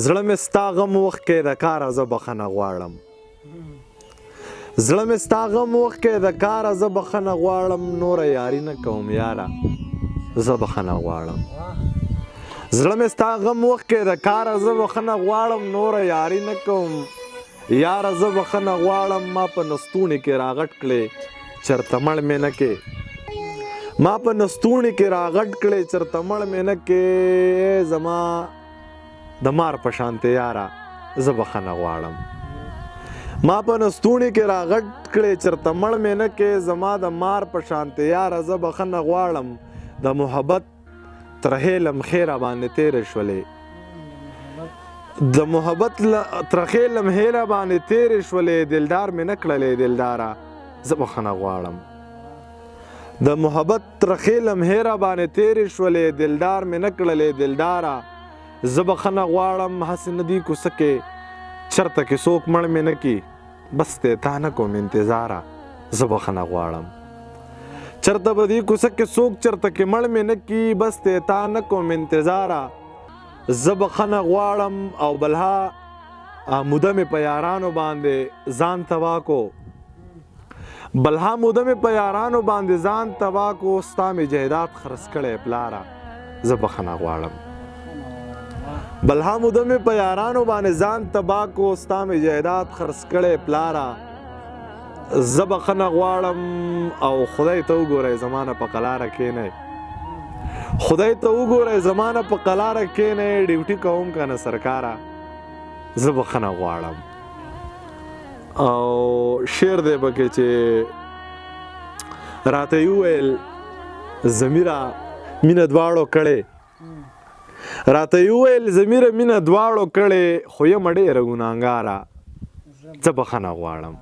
زړه مې ستا غم وخت کې د کاره زه بخښنه غواړم زړه مې ستا غم وخت کې د کاره زه بخښنه غواړم نوره یاري نه کوم یاره زه بخښنه غواړم زړه مې ستا غم وخت کې د کاره زه بخښنه غواړم نوره یاري نه کوم یاره زه بخښنه غواړم ما په نستوڼي کې راغټ کړې چرته مړ مې نه کې ما په نستوڼي کې راغټ کړې چرته مړ مې نه کې زما د مار په شانتې یاره زه بخښنه غواړم ما په نستوڼي کې راغټ کړې چرته مړ مې نه کې زما د مار په شانتې یاره زه بخښنه غواړم د محبت ترخې لمحې را باندې تېرې شولې د محبت ترخې لمحې را باندې تېرې شولې دلدار مې نه کړلې دلداره زه بخښنه غواړم د محبت ترخې لمحې را باندې تېرې شولې دلدار مې نه کړلې دلداره زه بخښنه غواړم هسې نه دي کوڅه کې چرته کې څوک مړ مې نه کي بس دی تا نه کوم انتظاره زه بخښنه غواړم چرته به دې کوڅه کې څوک چرته کې مړ مې نه کي بس دی تا نه کوم انتظاره زه بخښنه غواړم او بلها موده مې په یارانو باندې ځان تباه کو بلها موده مې په یارانو باندې ځان تباه کو ستا مې جایداد خرڅ کړی پلاره زه بخښنه غواړم بلها موده مې په یارانو باندې ځان تباه کو ستا مې جایداد خرڅ کړی پلاره زه بخښنه غواړم او خدای ته وګورئ زما نه په قلاره کښېنئ خدای ته وګورئ زما نه په قلاره کښېنئ ډیوټي کوم که نه سرکاره زه بخښنه غواړم او شعر دی پکې چې راته یې وویل ضمیره مینه دواړو کړې راته یې وویل ضمیره مینه دواړو کړې خو یم ډېره ګناهګاره زه بخښنه غواړم